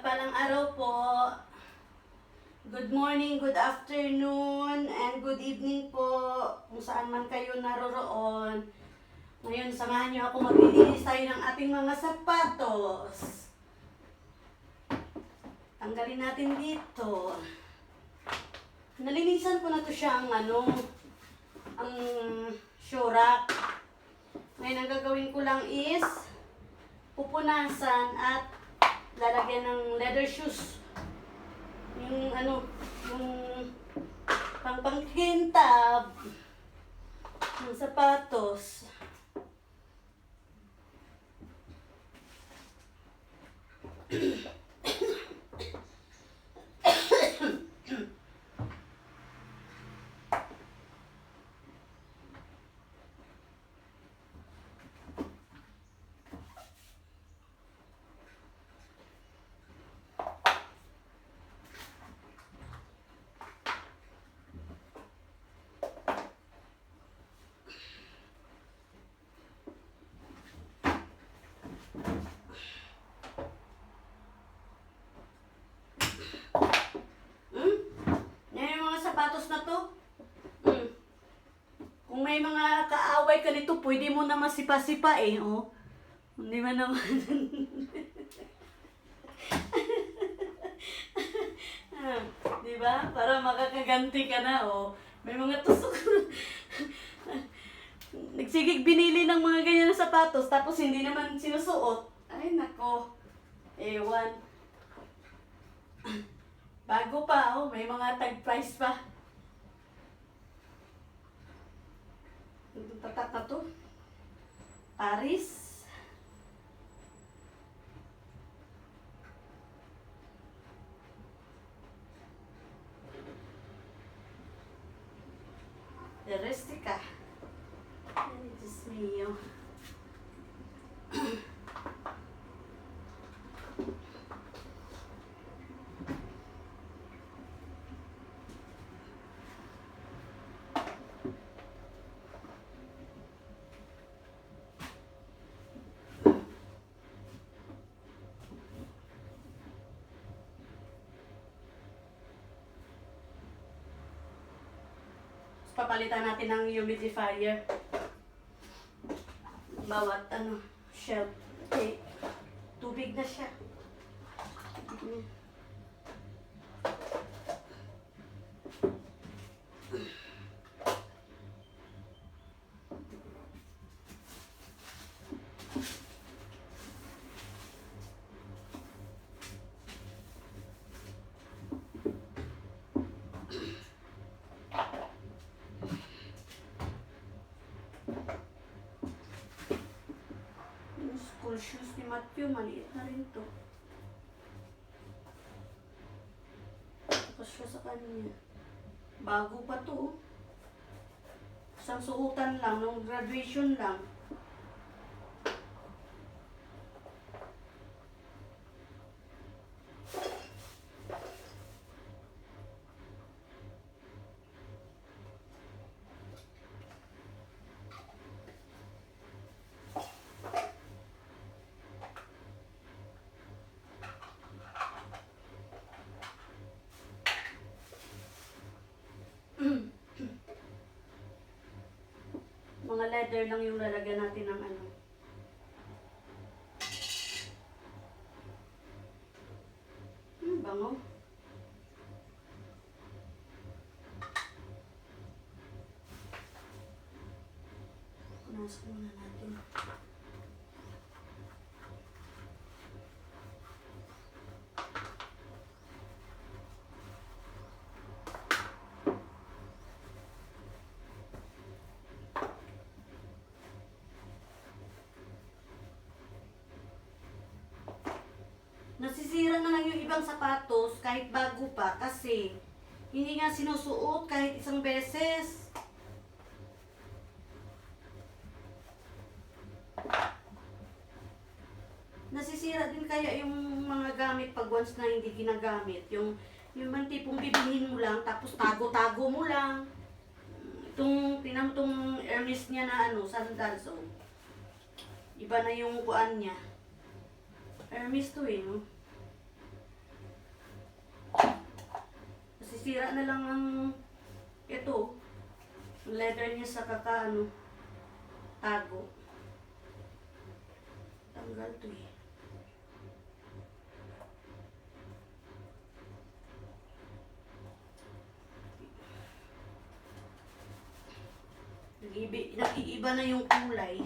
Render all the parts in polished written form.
Mapagpalang araw po. Good morning, good afternoon, and good evening po kung saan man kayo naroroon. Ngayon, samahan niyo ako maglilinis tayo ng ating mga sapatos. Tanggalin natin dito. Nalinisan ko na to siya ang shoe rack. Ngayon, ang gagawin ko lang is pupunasan at lalagyan ng leather shoes. Yung pangkintab ng sapatos. Sapatos na to. Kung may mga kaaway ka nito, pwede mo naman sipa-sipa eh, oh. Hindi man naman. Di ba? Para makakaganti ka na, oh. May mga tusok. Nagsigig binili ng mga ganyan na sapatos, tapos hindi naman sinusuot. Ay, nako. Ewan. Bago pa, oh, may mga tag price pa. Itong tatak na to. Paris. Derestica. Ay, Diyos mio. Papalitan natin ng humidifier. Bawat shelf. Okay. Tubig na siya. Tubig na. School shoes ni Matthew, maliit na rin to. Tapos siya sa kanya. Bago pa to. Isang suotan lang, nung graduation lang. Mga leather lang yung lalagyan natin ng bango. Punasan muna natin. Nasisira na lang yung ibang sapatos kahit bago pa kasi hindi nga sinusuot kahit isang beses. Nasisira din kaya yung mga gamit pag once na hindi ginagamit. Yung man tipong bibilhin mo lang tapos tago-tago mo lang. Itong Hermes niya na sandals, oh. Iba na yung kuan niya. Hermes to eh, no? sira na lang ang ito. Leather niya sa kakaano. Tago. Tanggal to eh. Nag-iiba na yung kulay.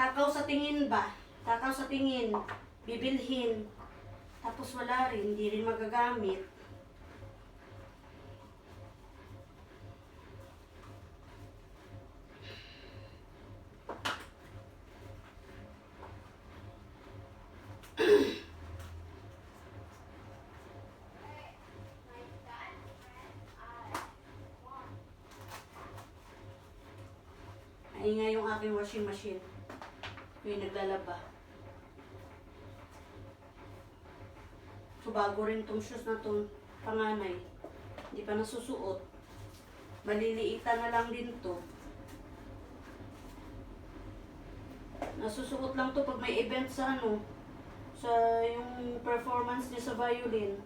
Takaw sa tingin ba? Takaw sa tingin. Bibilhin. Tapos wala rin. Hindi rin magagamit. Ay nga yung aking washing machine. Yung naglalaba. So bago rin tong shoes na tong panganay. Hindi pa nasusuot. Maliliitan na lang din to. Nasusuot lang to pag may event sa ano. Sa yung performance niya sa violin.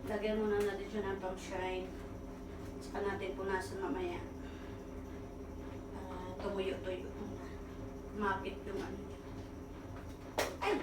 Lagyan muna natin siya ng pang-shine. Saka natin punasan mamaya. Tumuyo-tuyo muna. Mapit yung ano niya. Ay!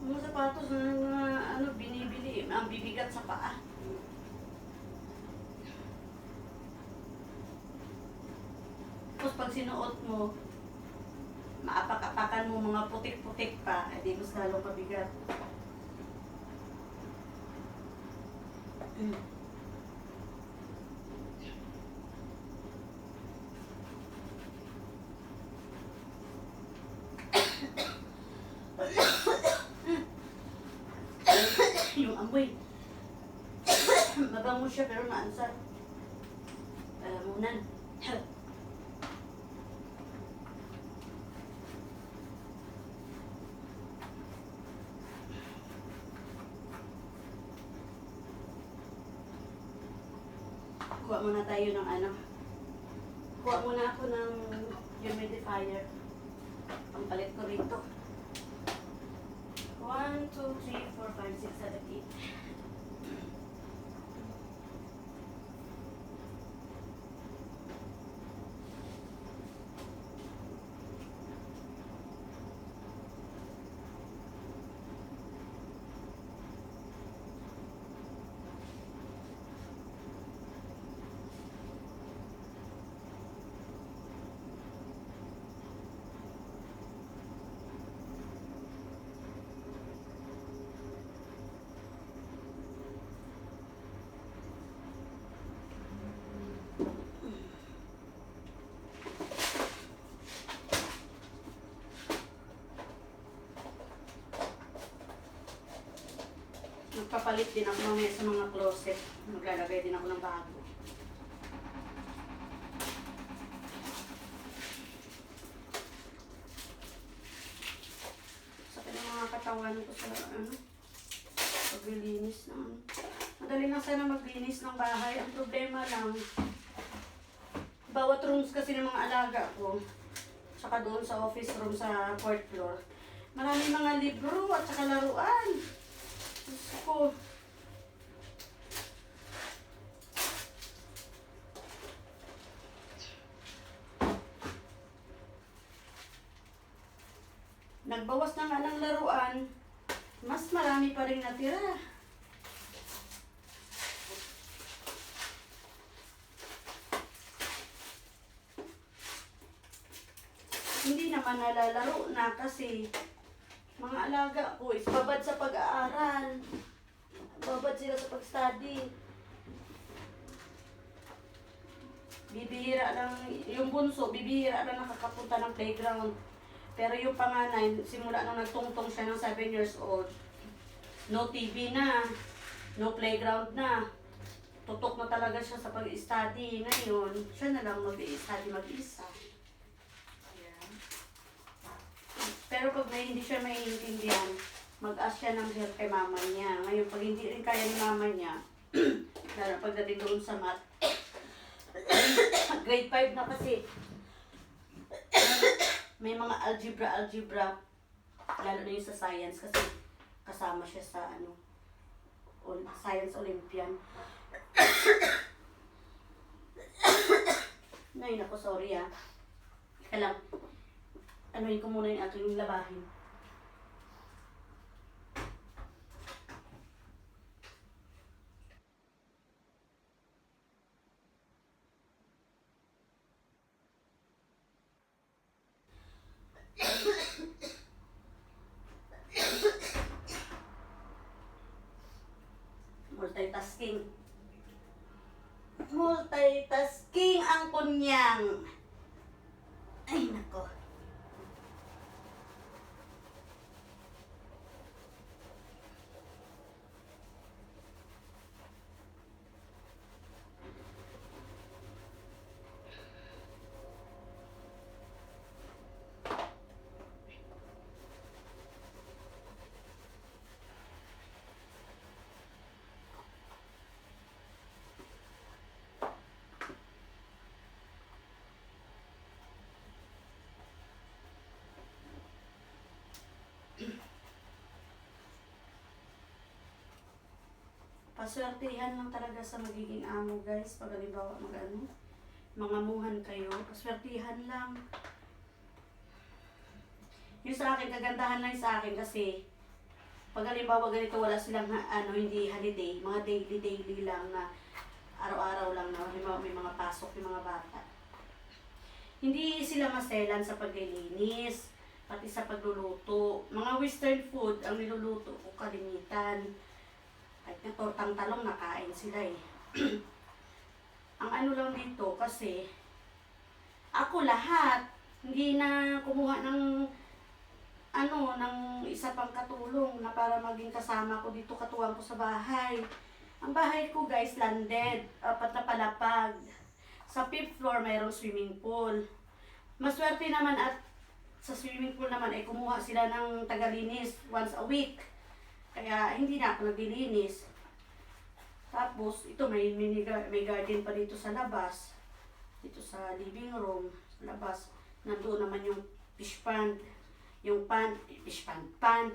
Mga sapatos na ano, binibili, ang bibigat sa paa. Tapos pag sinuot mo, maapak-apakan mo mga putik-putik pa, edi mas lalong mabigat. yung amoy. Mabango siya pero naansar. Lalamunan. Kuha muna tayo ng ano. Kuha muna ako ng humidifier. Pampalit ko rito. 1, 2, 3, 4, 5, 6, 7, 8. Magpapalit din ako mamaya sa mga closet. Maglalagay din ako ng bago. Sakit ng mga katawan ko sa ano, paglilinis na ano. Madali lang sana maglinis ng bahay. Ang problema lang, bawat rooms kasi ng mga alaga ko, saka doon sa office room sa 4th floor, maraming mga libro at saka laruan. Diyos ko. Nagbawas na nga ng laruan, mas marami pa rin natira. Hindi naman nalalaro na kasi mga alaga ko is babad sa pag-aaral. Babad sila sa pag-study. Bibihira lang, yung bunso, bibihira lang nakakapunta ng playground. Pero yung panganay, simula nung nagtungtong siya ng 7 years old, no TV na, no playground na. Tutok na talaga siya sa pag-study. Ngayon, siya na lang mag-study mag-isa. Pero pag may hindi siya maiintindihan, mag-ask siya ng help kay mama niya. Ngayon, pag hindi rin kaya ni mama niya, lalo pagdating doon sa math, grade 5 na kasi, may mga algebra, lalo na yung sa science kasi kasama siya sa ano, Science Olympian. Nay, nako, sorry ah. Teka lang. Anuhin ko muna yung aking labahin. Multitasking. Multitasking ang kunyang. Ay, nako. Paswertihan lang talaga sa magiging amo, guys. Pag halimbawa mangamuhan kayo, paswertihan lang. Yung sa akin, kagandahan lang sa akin kasi pag halimbawa ganito wala silang hindi holiday, mga daily lang na araw-araw lang na halimbawa may mga pasok yung mga bata. Hindi sila maselan sa paglilinis, pati sa pagluluto. Mga western food ang niluluto ko kalimitan. Kahit na tortang talong, nakain sila eh. Ang ano lang dito, kasi ako lahat, hindi na kumuha ng ng isa pang katulong na para maging kasama ko dito, katuwang ko sa bahay. Ang bahay ko guys, landed, 4 na palapag. Sa 5th floor, mayroong swimming pool. Maswerte naman at sa swimming pool naman ay kumuha sila ng tagalinis once a week. Kaya hindi na ako naglilinis. Tapos, ito may garden pa dito sa labas. Dito sa living room, sa labas. Nandoon naman yung fish pond. Yung pond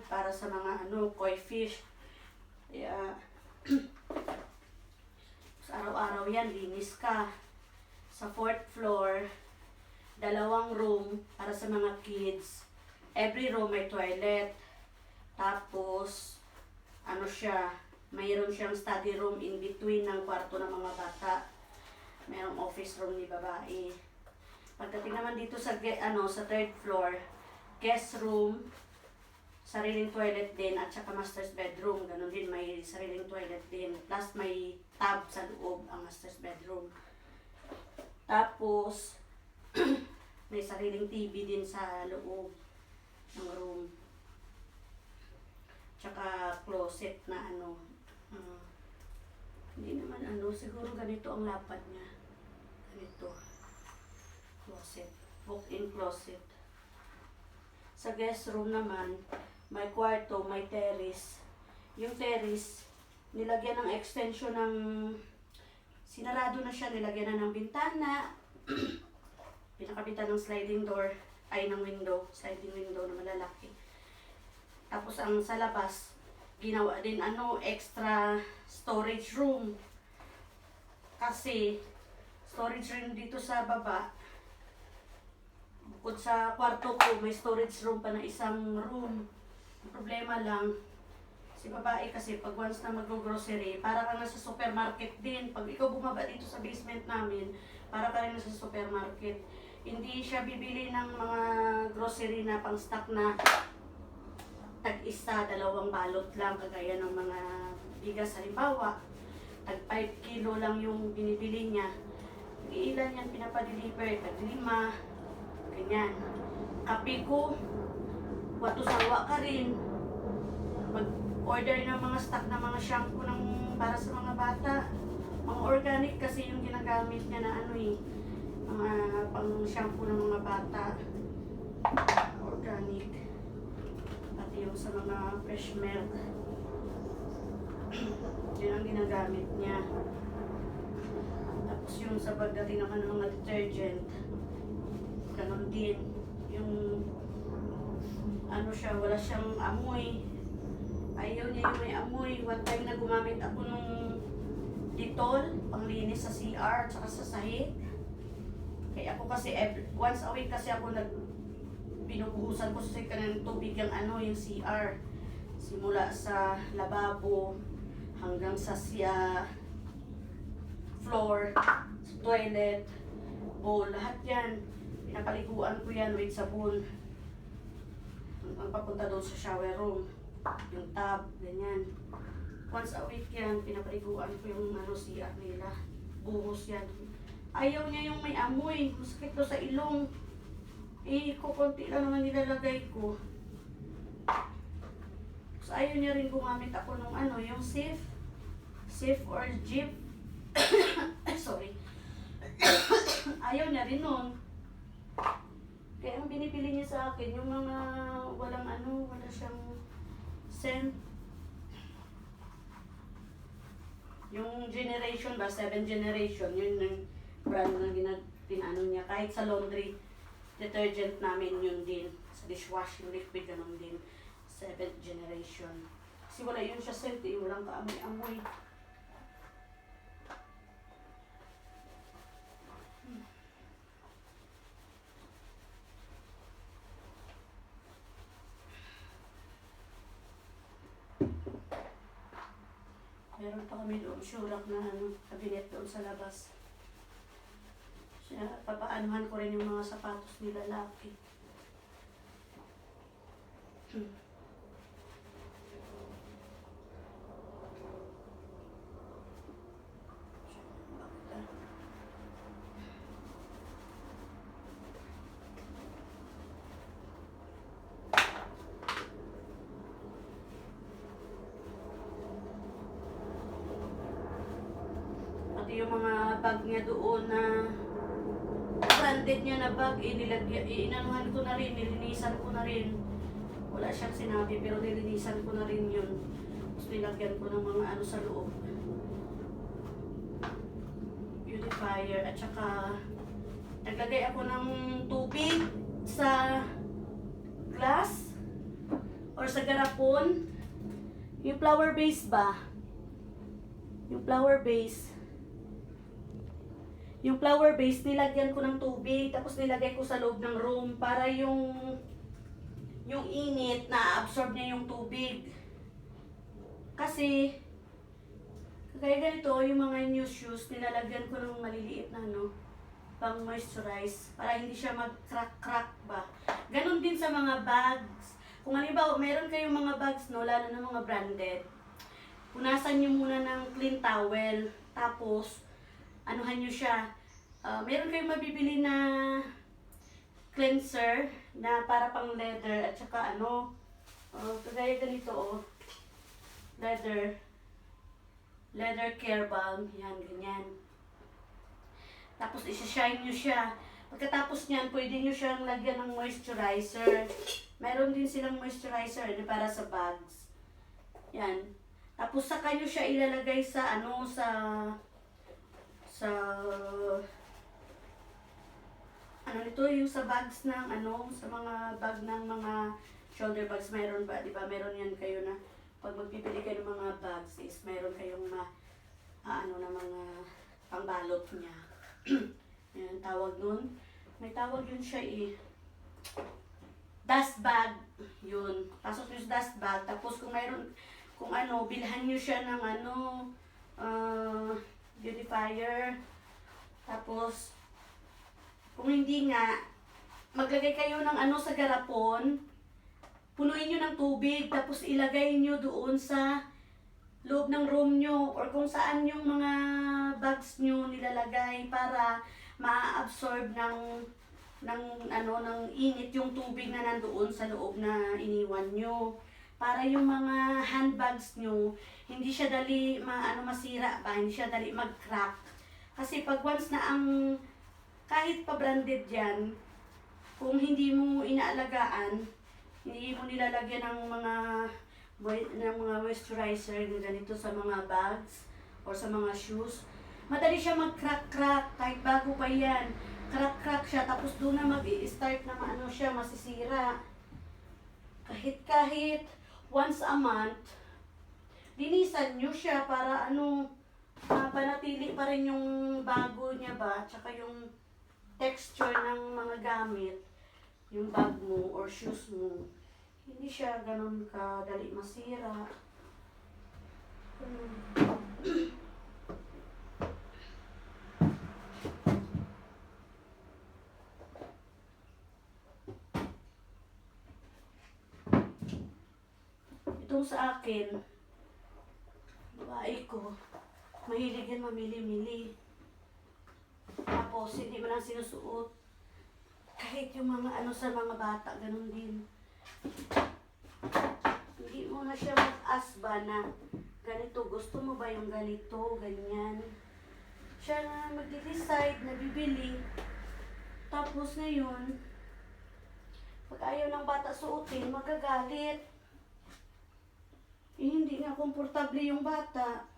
para sa mga koi fish. Kaya, sa araw-araw yan, linis ka. Sa 4th floor, 2 room para sa mga kids. Every room may toilet. Tapos, mayroon siyang study room in between ng kwarto ng mga bata. Mayroong office room ni babae. Pagdating naman dito sa 3rd floor, guest room, sariling toilet din, at saka master's bedroom. Ganon din, may sariling toilet din. Plus may tub sa loob ang master's bedroom. Tapos, may sariling TV din sa loob ng room. Tsaka closet na hindi naman siguro ganito ang lapad niya. Ganito. Closet. Walk-in closet. Sa guest room naman, may kwarto, may terrace. Yung terrace, nilagyan ng extension sinarado na siya, nilagyan na ng bintana. Pinakabitan ng sliding door, ng window, sliding window na malalaki. Tapos ang sa labas, ginawa din extra storage room. Kasi storage room dito sa baba. Bukod sa kwarto ko, may storage room pa na isang room. Problema lang, si babae kasi pag once na mag-grocery, para ka na sa supermarket din. Pag ikaw bumaba dito sa basement namin, para ka rin na sa supermarket. Hindi siya bibili ng mga grocery na pang-stock na tag-isa, 2 balot lang, kagaya ng mga bigas. Halimbawa, tag 5 kilo lang yung binibili niya. Ilan yan pinapadeliver, tag 5, ganyan. Kape ko, sawa ka rin. Mag-order ng mga stock na mga shampoo para sa mga bata. Mga organic kasi yung ginagamit niya na mga pang shampoo ng mga bata. Organic. Pati yung sa mga fresh milk. Yun ang ginagamit niya. Tapos yung sa pagdating naman ng mga detergent, ganon din. Yung wala siyang amoy. Ayaw niya yung may amoy. One time na gumamit ako nung Dettol, panglinis sa CR, tsaka sa sahig. Kaya ako kasi, once a week kasi ako binubuhusan ko sa ng tubig yung CR. Simula sa lababo, hanggang sa floor, sa toilet, bowl, lahat yan. Pinapaliguan ko yan with sabon. Ang papunta doon sa shower room, yung tub, ganyan. Once a week yan, pinapaliguan ko yung CR nila. Buhos yan. Ayaw niya yung may amoy. Masakit to sa ilong. Kukunti lang naman nilalagay ko. So, ayaw niya rin gumamit ako nung yung safe or Jeep. Sorry. Ayaw niya rin nun. Kaya ang binibili niya sa akin, yung mga wala siyang scent. Yung generation ba, 7 generation, yun yung brand na tinano niya. Kahit sa laundry detergent namin, yun din. Sa dishwashing liquid, ganun din. 7th generation. Kasi wala yun siya scent, walang kaamoy-amoy. Meron pa kami doon, shurak na kabinet doon sa labas. Siya, papaanuhan ko rin yung mga sapatos ni lalaki. Pati yung mga bag niya doon na branded niya na bag, inanuhan ko na rin, nilinisan ko na rin. Wala siyang sinabi pero nilinisan ko na rin yun. Tapos nilagyan ko ng mga ano sa loob. Beautifier at saka naglagay ako ng tubig sa glass or sa garapon. Yung flower base ba? Yung flower base. Yung flower base, nilagyan ko ng tubig, tapos nilagay ko sa loob ng room para yung init na absorb niya yung tubig. Kasi kaya ganito, yung mga new shoes, nilalagyan ko ng maliliit na pang moisturize para hindi siya mag-crack-crack ba. Ganon din sa mga bags. Kung halimbawa, meron kayong mga bags, lalo na mga branded, punasan nyo muna ng clean towel, tapos anuhan nyo siya. Meron kayong mabibili na cleanser na para pang leather at saka kagaya ganito leather care balm, yan, ganyan. Tapos isa-shine nyo siya. Pagkatapos niyan, pwede nyo siyang lagyan ng moisturizer. Meron din silang moisturizer para sa bags. Yan. Tapos saka nyo siya ilalagay sa yung sa bags ng sa mga bag ng mga shoulder bags, meron ba? Di ba? Meron yan kayo na pag magbibili kayo ng mga bags is meron kayong na mga pangbalot niya. Yan, tawag nun. May tawag yun siya dust bag. Yun. Pasok nyo sa dust bag. Tapos kung mayroon, bilhan nyo siya ng beautifier. Tapos, kung hindi nga, maglagay kayo ng sa garapon, punuin nyo ng tubig, tapos ilagay nyo doon sa loob ng room nyo or kung saan yung mga bags nyo nilalagay para ma-absorb ng init yung tubig na nandoon sa loob na iniwan nyo. Para yung mga handbags nyo, hindi siya dali masira ba, hindi siya dali mag-crack. Kasi pag once na kahit pa branded yan, kung hindi mo inaalagaan, hindi mo nilalagyan ng mga moisturizer ganito sa mga bags or sa mga shoes, madali siya mag-crack-crack kahit bago pa yan. Crack-crack siya, tapos doon na mag-i-start na siya, masisira. Kahit once a month, linisan nyo siya para panatili pa rin yung bago niya ba, tsaka yung texture ng mga gamit, yung bag mo or shoes mo. Hindi siya ganun kadali masira. Itong sa akin, babae ko, mahilig yan mamili-mili. Tapos, hindi mo lang sinusuot. Kahit yung mga sa mga bata, ganun din. Hindi mo na siya mag-ask ba na ganito, gusto mo ba yung ganito, ganyan. Siya na mag-decide na bibili. Tapos ngayon, pag ayaw ng bata suotin, magagalit. Hindi nga komportable yung bata.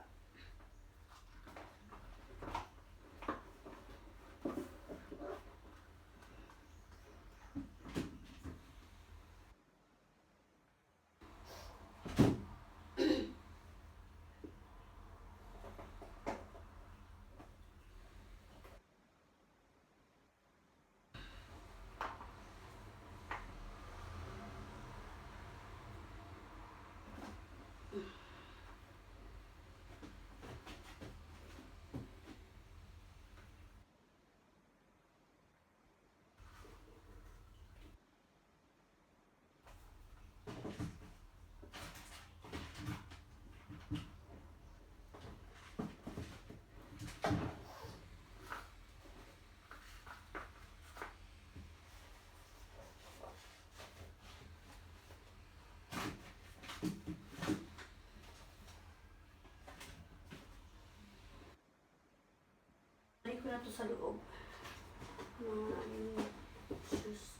ko na to sa loob. Mga shoes.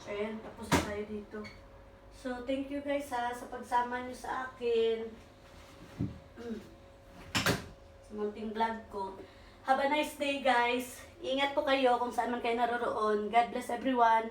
So, ayan, tapos na tayo dito. So, thank you guys sa pagsama nyo sa akin. Sa munting vlog ko. Have a nice day guys. Ingat po kayo kung saan man kayo naroroon. God bless everyone.